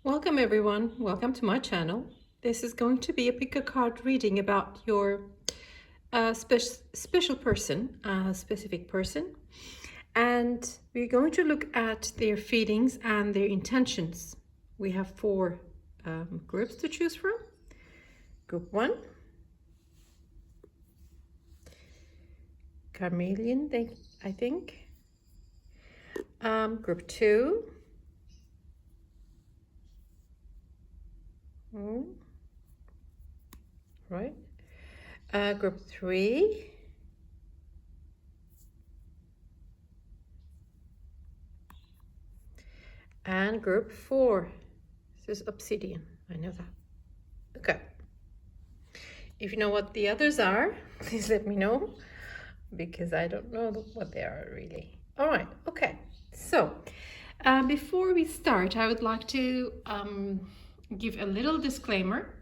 Welcome everyone, welcome to my channel. This is going to be a pick a card reading about your special person, specific person. And we're going to look at their feelings and their intentions. We have four groups to choose from. Group 1, Chameleon, I think. Group 2, right. Group 3, and group 4. This is Obsidian, I know that. Okay. If you know what the others are, please let me know, because I don't know what they are really. All right, okay. So before we start, I would like to give a little disclaimer.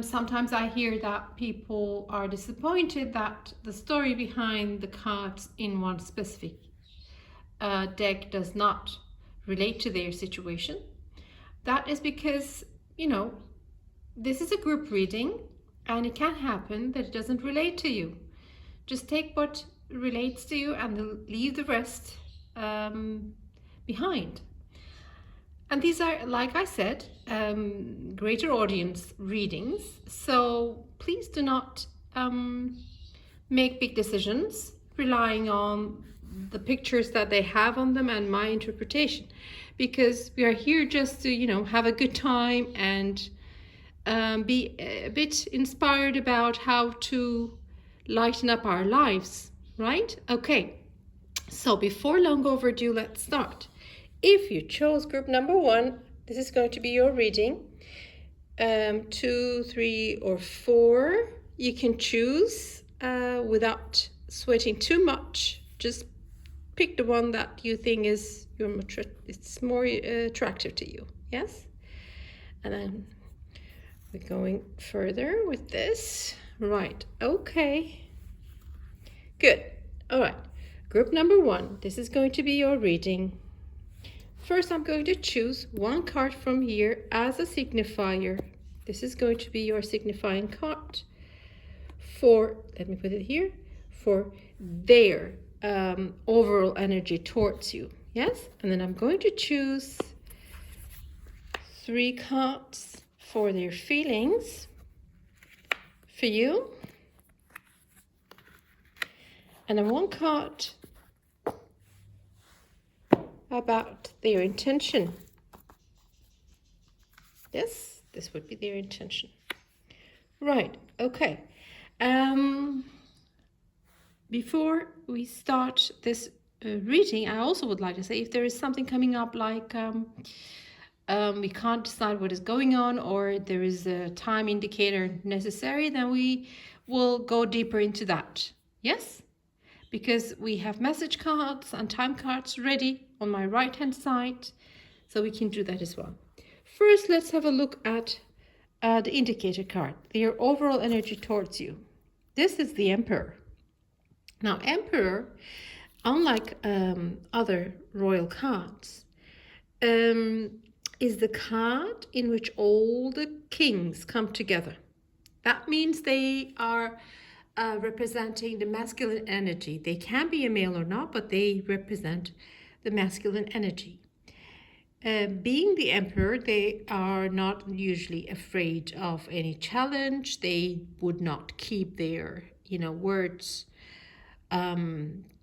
Sometimes I hear that people are disappointed that the story behind the cards in one specific deck does not relate to their situation. That is because, this is a group reading and it can happen that it doesn't relate to you. Just take what relates to you and leave the rest behind. And these are, like I said, greater audience readings. So please do not make big decisions relying on the pictures that they have on them and my interpretation, because we are here just to, have a good time and be a bit inspired about how to lighten up our lives, right? Okay, so before long overdue, let's start. If you chose group number 1, this is going to be your reading. 2, 3, or 4, you can choose without sweating too much. Just pick the one that you think is it's more attractive to you. Yes, and then we're going further with this. Right. Okay. Good. All right. Group number 1. This is going to be your reading. First, I'm going to choose one card from here as a signifier. This is going to be your signifying card for, let me put it here, for their overall energy towards you. Yes? And then I'm going to choose 3 cards for their feelings for you. And then 1 card about their intention. Yes, this would be their intention. Right, okay. Before we start this reading, I also would like to say, if there is something coming up like we can't decide what is going on, or there is a time indicator necessary, then we will go deeper into that. Yes? Because we have message cards and time cards ready on my right hand side, so we can do that as well. First, let's have a look at the indicator card, their overall energy towards you. This is the Emperor. Now, Emperor, unlike other royal cards, is the card in which all the kings come together. That means they are representing the masculine energy. They can be a male or not, but they represent the masculine energy. Being the Emperor, they are not usually afraid of any challenge. They would not keep their, words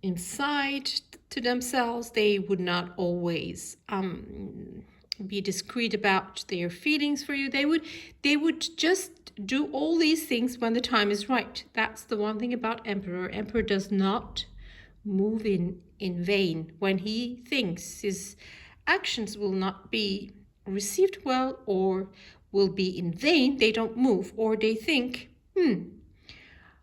inside to themselves. They would not always be discreet about their feelings for you. They would just do all these things when the time is right. That's the one thing about Emperor. Emperor does not move in vain. When he thinks his actions will not be received well or will be in vain, they don't move, or they think,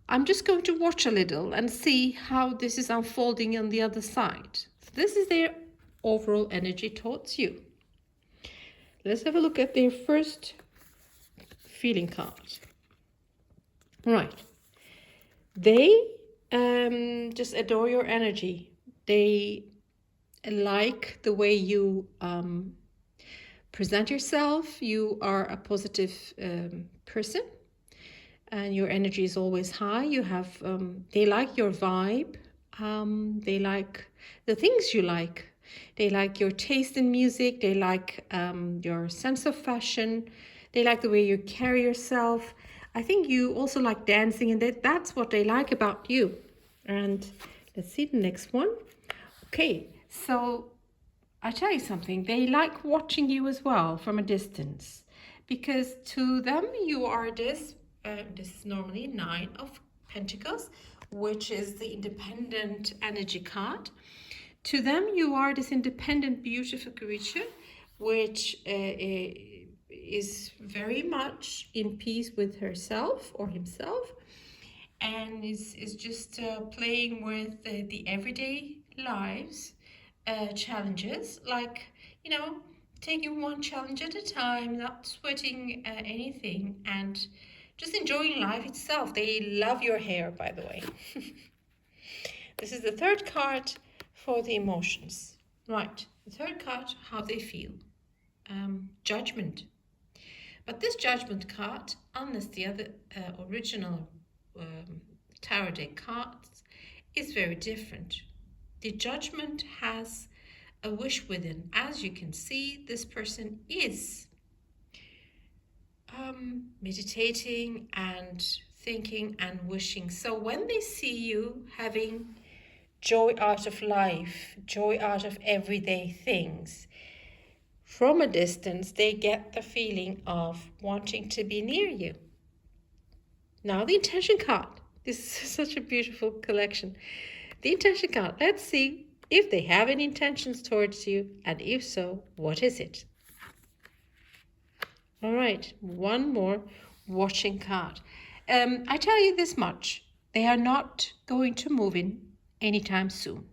I'm just going to watch a little and see how this is unfolding on the other side. So this is their overall energy towards you. Let's have a look at their first feeling card. Right. They just adore your energy. They like the way you present yourself. You are a positive person, and your energy is always high. You have they like your vibe. They like the things you like. They like your taste in music. They like your sense of fashion. They like the way you carry yourself. I think you also like dancing, and that's what they like about you. And let's see the next one. Okay, so I tell you something, they like watching you as well from a distance, because to them you are this is normally 9 of Pentacles, which is the independent energy card. To them you are this independent, beautiful creature, which is very much in peace with herself or himself, and is just playing with the everyday lives challenges, like, you know, taking one challenge at a time, not sweating anything, and just enjoying life itself. They love your hair, by the way. This is the third card for the emotions. Right, the third card, how they feel. Judgment. But this judgment card, unless the other original tarot deck cards, is very different. The judgment has a wish within. As you can see, this person is meditating and thinking and wishing. So when they see you having joy out of life, joy out of everyday things, from a distance, they get the feeling of wanting to be near you. Now the intention card. This is such a beautiful collection. The intention card. Let's see if they have any intentions towards you, and if so, what is it? All right, one more watching card. I tell you this much. They are not going to move in anytime soon.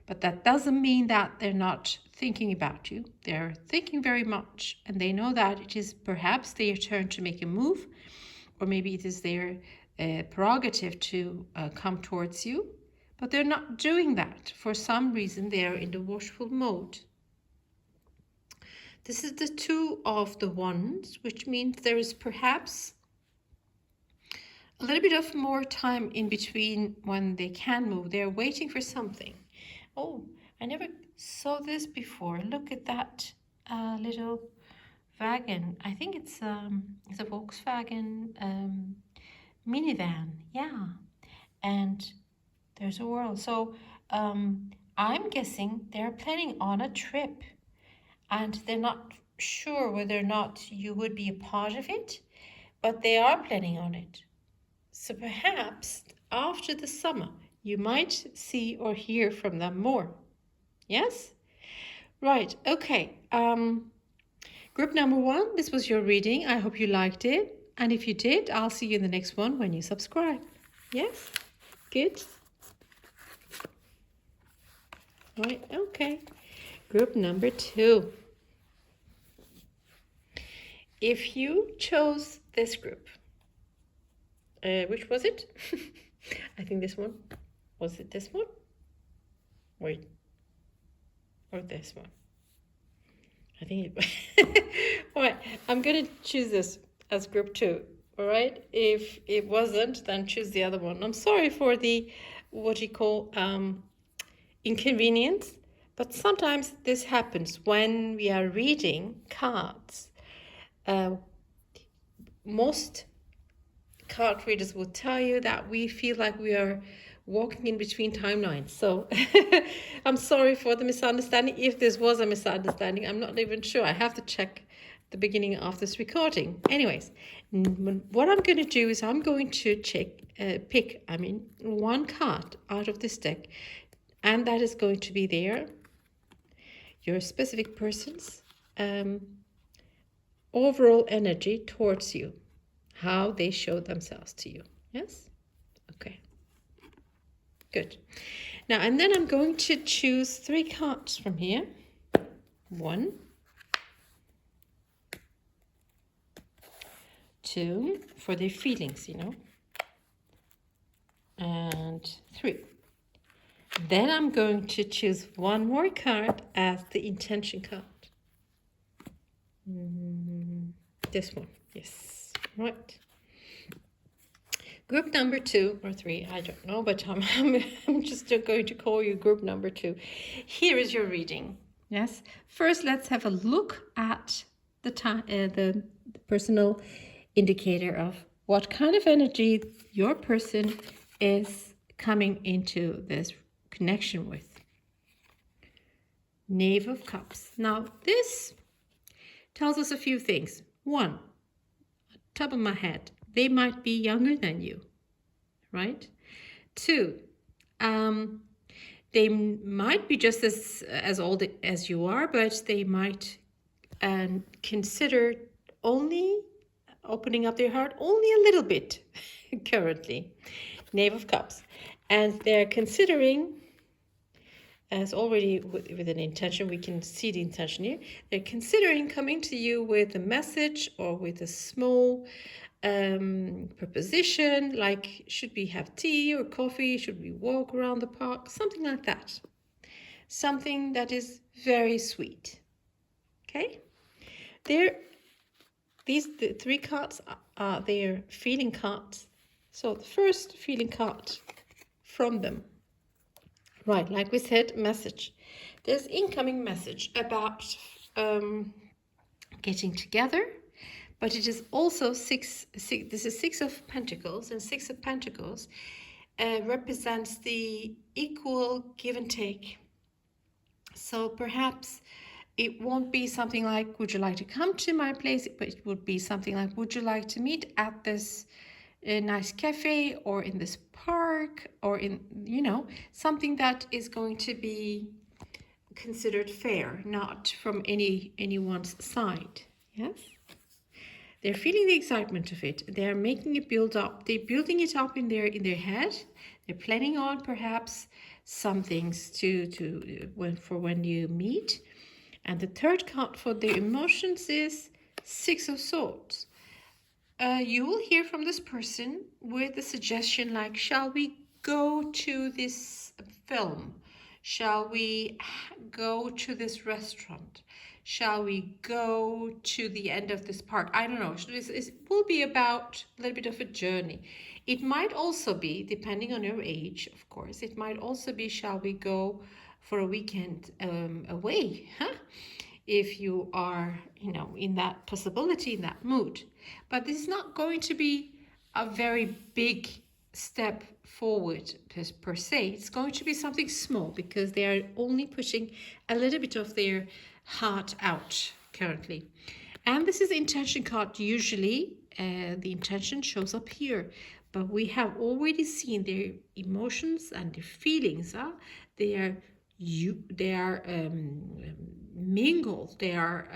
But that doesn't mean that they're not thinking about you. They're thinking very much, and they know that it is perhaps their turn to make a move, or maybe it is their prerogative to come towards you. But they're not doing that. For some reason, they are in the watchful mode. This is the 2 of the Wands, which means there is perhaps a little bit of more time in between when they can move. They're waiting for something. Oh, I never saw this before. Look at that little wagon. I think it's a Volkswagen minivan. Yeah, and there's a world. So I'm guessing they're planning on a trip, and they're not sure whether or not you would be a part of it, but they are planning on it. So perhaps after the summer, you might see or hear from them more. Yes? Right, okay. Group number 1, this was your reading. I hope you liked it. And if you did, I'll see you in the next one when you subscribe. Yes? Good? Right, okay. Group number 2. If you chose this group, which was it? I think this one. Was it this one? Wait. Or this one? I think it... All right, I'm going to choose this as group 2. All right? If it wasn't, then choose the other one. I'm sorry for the, what you call, inconvenience. But sometimes this happens when we are reading cards. Most card readers will tell you that we feel like we are walking in between timelines. So I'm sorry for the misunderstanding. If this was a misunderstanding, I'm not even sure. I have to check the beginning of this recording. Anyways, what I'm going to do is I'm going to pick one card out of this deck, and that is going to be your specific person's overall energy towards you, how they show themselves to you. Yes? Okay. Good. Now, and then I'm going to choose 3 cards from here. 1, 2, for their feelings, and 3. Then I'm going to choose one more card as the intention card. This one, yes, right. Group number 2 or 3, I don't know, but I'm just going to call you group number 2. Here is your reading. Yes. First, let's have a look at the personal indicator of what kind of energy your person is coming into this connection with. Knave of Cups. Now, this tells us a few things. One, top of my head, they might be younger than you, right? 2, they might be just as old as you are, but they might consider only opening up their heart only a little bit currently. Knave of Cups. And they're considering, as already with an intention, we can see the intention here. They're considering coming to you with a message or with a small proposition, like should we have tea or coffee? Should we walk around the park? Something like that. Something that is very sweet. Okay? The 3 cards are their feeling cards. So the first feeling card from them. Right, like we said, message. There's incoming message about getting together, but it is also six. This is 6 of Pentacles, and 6 of Pentacles represents the equal give and take. So perhaps it won't be something like, would you like to come to my place? But it would be something like, would you like to meet at this nice cafe or in this park, or in, something that is going to be considered fair, not from anyone's side. Yes, they're feeling the excitement of it. They're making it build up. They're building it up in their head. They're planning on perhaps some things for when you meet. And the third card for the emotions is 6 of Swords. You will hear from this person with a suggestion like, shall we go to this film? Shall we go to this restaurant? Shall we go to the end of this park? I don't know. It will be about a little bit of a journey. It might also be, depending on your age, of course, it might also be, shall we go for a weekend away? Huh? If you are, in that possibility, in that mood. But this is not going to be a very big step forward per se. It's going to be something small because they are only pushing a little bit of their heart out currently. And this is the intention card. Usually the intention shows up here. But we have already seen their emotions and their feelings. They are mingled, they are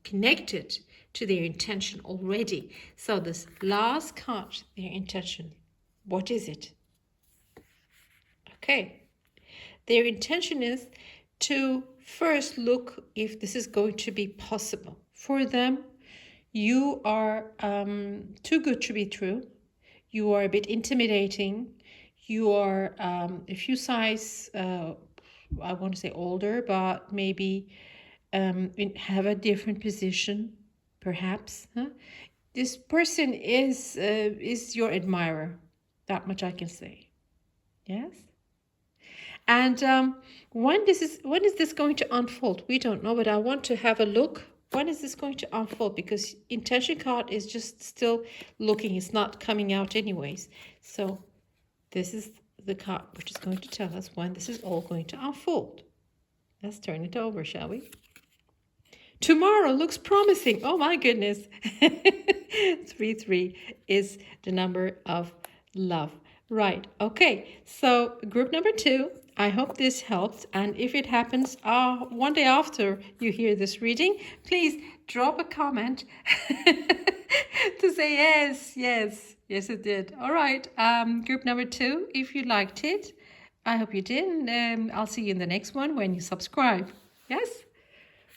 connected to their intention already. So this last card, their intention, what is it? Okay, their intention is to first look if this is going to be possible for them. You are too good to be true. You are a bit intimidating. You are a few size I want to say older, but maybe have a different position, perhaps. Huh? This person is your admirer. That much I can say. Yes. And when is this going to unfold? We don't know, but I want to have a look. When is this going to unfold? Because intention card is just still looking. It's not coming out anyways. So this is the card which is going to tell us when this is all going to unfold. Let's turn it over, shall we? Tomorrow looks promising. Oh my goodness. 3 is the number of love. Right. Okay. So group number 2. I hope this helps. And if it happens one day after you hear this reading, please drop a comment to say yes, it did. All right. Group number 2, if you liked it, I hope you did. And I'll see you in the next one when you subscribe. Yes?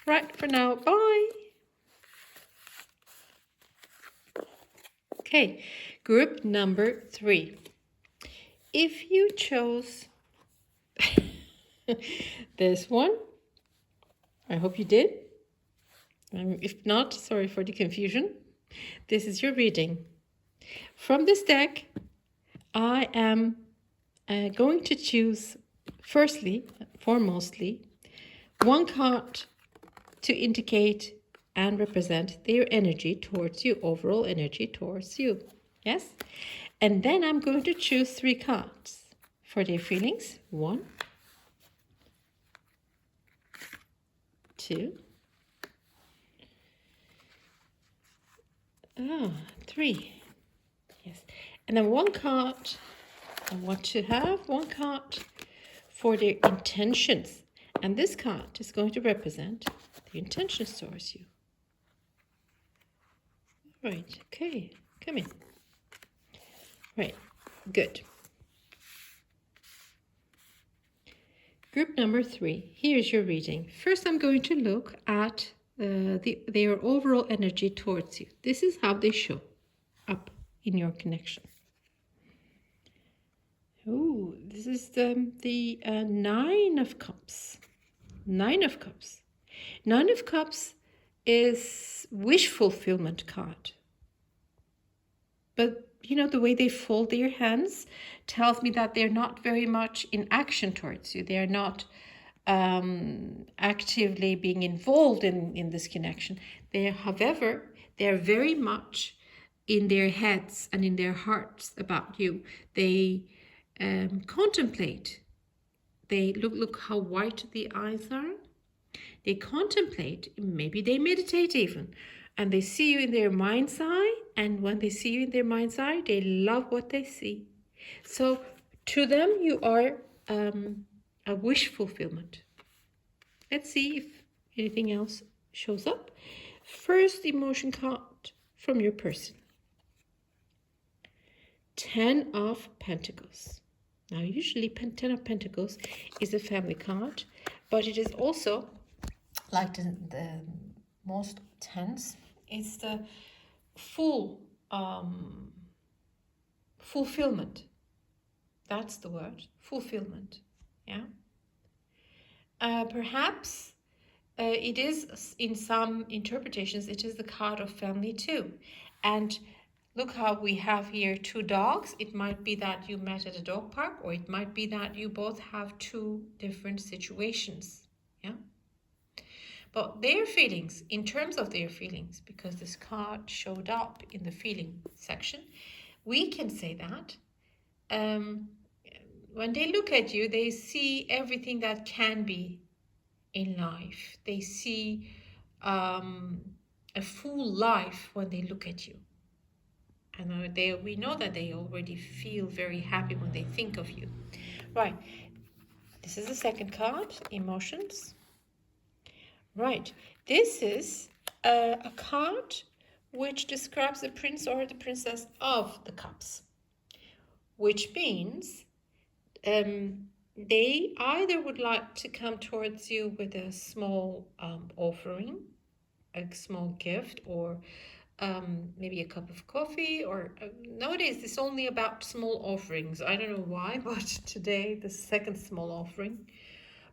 Right, for now, bye. Okay, group number 3. If you chose this one, I hope you did. If not, sorry for the confusion. This is your reading. From this deck, I am going to choose, foremostly, one card to indicate and represent their energy towards you, overall energy towards you. Yes? And then I'm going to choose 3 cards for their feelings. 1, 2, 3. Yes. And then one card, I want to have one card for their intentions. And this card is going to represent the intentions towards you. Right, okay, come in. Right, good. Group number 3, here's your reading. First, I'm going to look at their overall energy towards you. This is how they show up in your connection. Oh, this is the 9 of Cups. 9 of Cups. 9 of Cups is wish fulfillment card. But you know, the way they fold their hands tells me that they're not very much in action towards you. They're not actively being involved in this connection. However, they're very much in their heads and in their hearts about you. They contemplate. They look how white the eyes are. They contemplate, maybe they meditate even, and they see you in their mind's eye, and when they see you in their mind's eye, they love what they see. So to them, you are a wish fulfillment. Let's see if anything else shows up. First emotion card from your person. 10 of Pentacles. Now, usually 10 of Pentacles is a family card, but it is also, like the most tens, it's the full fulfillment. That's the word, fulfillment. Yeah. Perhaps it is, in some interpretations, it is the card of family too. And look how we have here 2 dogs. It might be that you met at a dog park, or it might be that you both have 2 different situations. Yeah. But their feelings, in terms of their feelings, because this card showed up in the feeling section, we can say that when they look at you, they see everything that can be in life. They see a full life when they look at you. And we know that they already feel very happy when they think of you. Right. This is the second card, emotions. Right. This is a card which describes the prince or the princess of the cups, which means they either would like to come towards you with a small offering, a small gift, or maybe a cup of coffee, or nowadays it's only about small offerings. I don't know why, but today the second small offering.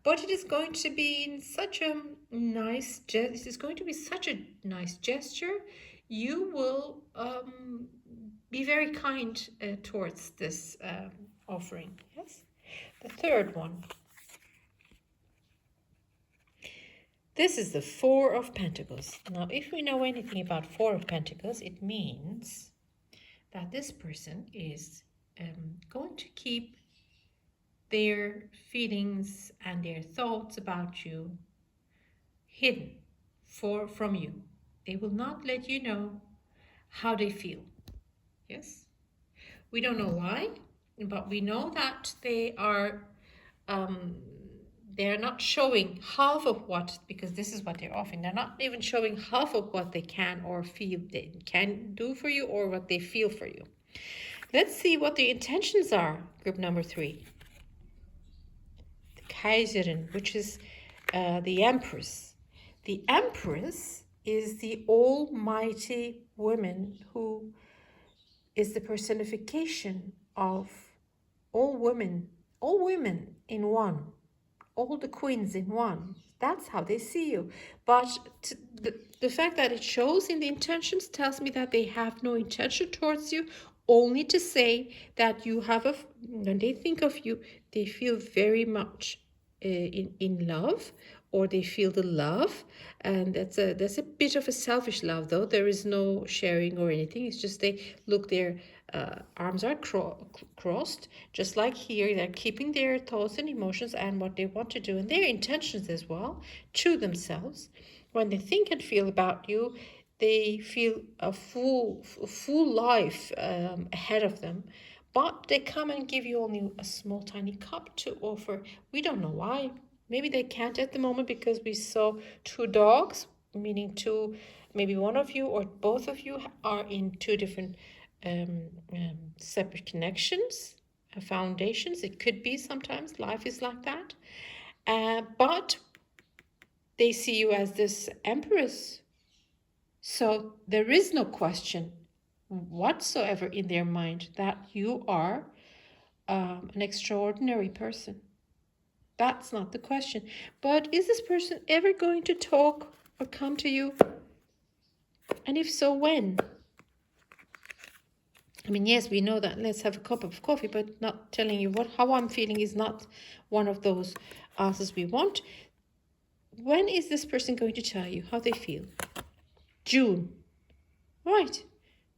But it is going to be in such a nice it is going to be such a nice gesture. You will be very kind towards this offering. Yes. The third one. This is the 4 of Pentacles. Now, if we know anything about 4 of Pentacles, it means that this person is going to keep their feelings and their thoughts about you hidden from you. They will not let you know how they feel. Yes? We don't know why, but we know that they're not showing half of what, because this is what they're offering. They're not even showing half of what they can or feel they can do for you, or what they feel for you. Let's see what the intentions are, group number 3. The Kaiserin, which is the Empress. The Empress is the almighty woman who is the personification of all women in one, all the queens in one. That's how they see you. But the The fact that it shows in the intentions tells me that they have no intention towards you, only to say that you have when they think of you, they feel very much in love, or they feel the love, and that's a bit of a selfish love, though. There is no sharing or anything. It's just they look, their arms are crossed, just like here. They're keeping their thoughts and emotions and what they want to do and their intentions as well to themselves. When they think and feel about you, they feel a full life ahead of them, but they come and give you only a small tiny cup to offer. We don't know why. Maybe they can't at the moment because we saw two dogs, meaning two, maybe one of you or both of you are in two different separate connections, foundations. It could be, sometimes life is like that. But they see you as this empress. So there is no question whatsoever in their mind that you are an extraordinary person. That's not the question. But is this person ever going to talk or come to you? And if so, when? I mean, yes, we know that let's have a cup of coffee, but not telling you how I'm feeling is not one of those answers we want. When is this person going to tell you how they feel? June. Right.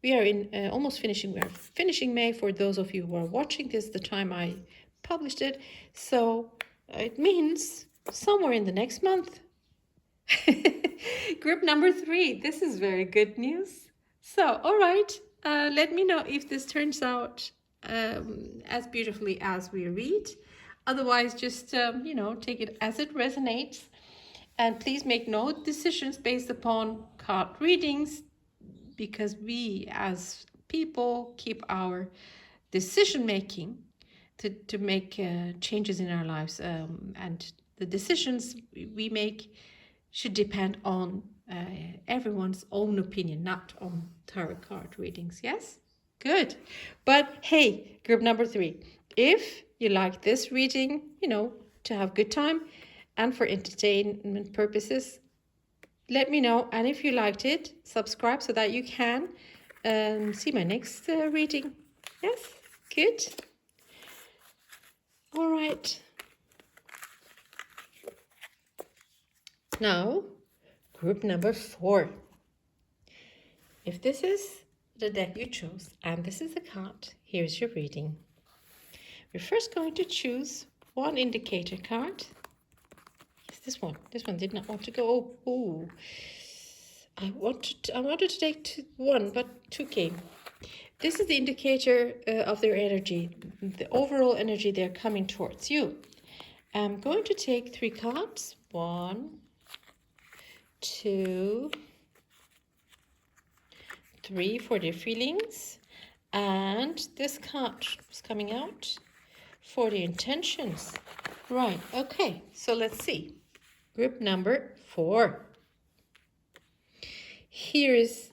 We are in almost finishing. We are finishing May for those of you who are watching this, the time I published it. So it means somewhere in the next month. Group number 3. This is very good news. So, all right. Let me know if this turns out as beautifully as we read. Otherwise, just, take it as it resonates. And please make no decisions based upon card readings, because we as people keep our decision making to make changes in our lives. And the decisions we make should depend on everyone's own opinion, not on tarot card readings. Yes? Good. But hey, group number 3, if you like this reading, to have good time and for entertainment purposes, let me know. And if you liked it, subscribe so that you can see my next reading. Yes? Good. All right. Now, group number 4. If this is the deck you chose and this is the card, here's your reading. We're first going to choose one indicator card. Yes, this one. This one did not want to go. Oh, I wanted to take one, but 2 came. This is the indicator of their energy, the overall energy they're coming towards you. I'm going to take 3 cards. 1, 2, 3 for their feelings. And this card is coming out for the intentions. Right, okay, so let's see. Group number 4. Here is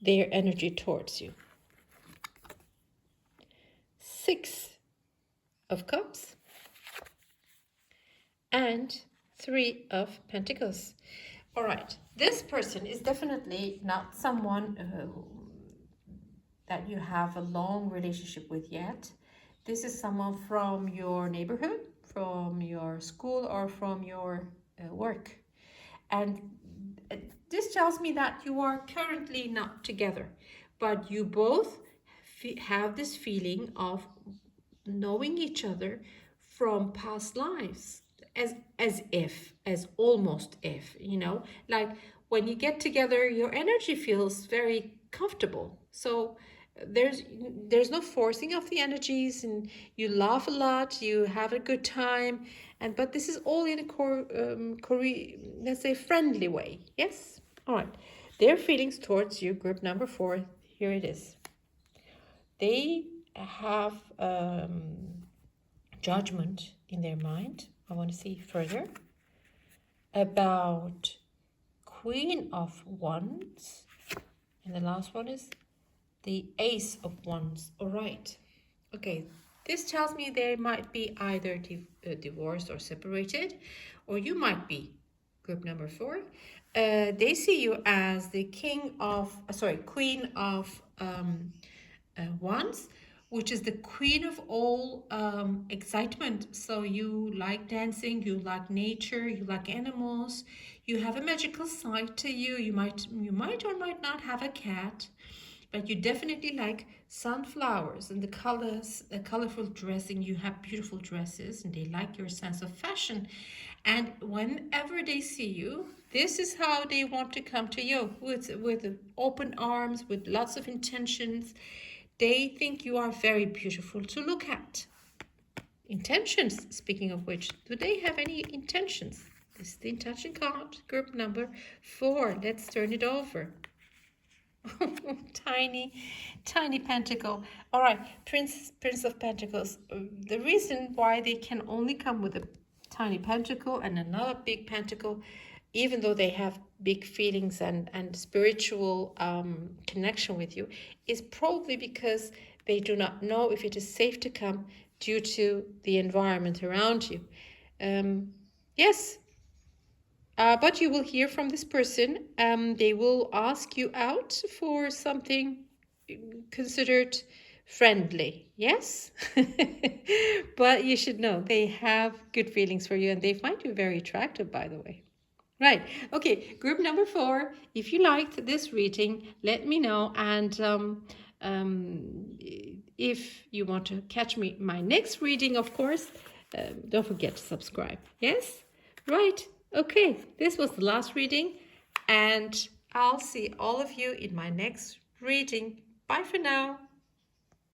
their energy towards you. 6 of Cups and 3 of Pentacles. All right, this person is definitely not someone that you have a long relationship with yet. This is someone from your neighborhood, from your school, or from your work. And this tells me that you are currently not together, but you both have this feeling of knowing each other from past lives, as almost if, like when you get together, your energy feels very comfortable. So there's no forcing of the energies, and you laugh a lot, you have a good time, but this is all in a let's say friendly way. Yes. All right. Their feelings towards you, group number 4. Here it is. They have judgment in their mind. I want to see further about Queen of Wands, and the last one is the Ace of Wands. All right. Okay. This tells me they might be either divorced or separated, or you might be, group number 4. they see you as the queen of wands, which is the queen of all excitement. So you like dancing, you like nature, you like animals, you have a magical side to you. You might or might not have a cat, but you definitely like sunflowers and the colors, the colorful dressing. You have beautiful dresses, and they like your sense of fashion. And whenever they see you, this is how they want to come to you, with open arms, with lots of intentions. They think you are very beautiful to look at. Intentions, speaking of which, do they have any intentions? This is the intention card, group number 4. Let's turn it over. Tiny pentacle. All right, Prince of Pentacles. The reason why they can only come with a tiny pentacle and another big pentacle, even though they have big feelings and spiritual connection with you, is probably because they do not know if it is safe to come due to the environment around you. Yes, but you will hear from this person. They will ask you out for something considered friendly. Yes? But you should know they have good feelings for you, and they find you very attractive, by the way. Right. Okay. Group number 4. If you liked this reading, let me know. And if you want to catch my next reading, of course, don't forget to subscribe. Yes? Right. Okay. This was the last reading. And I'll see all of you in my next reading. Bye for now.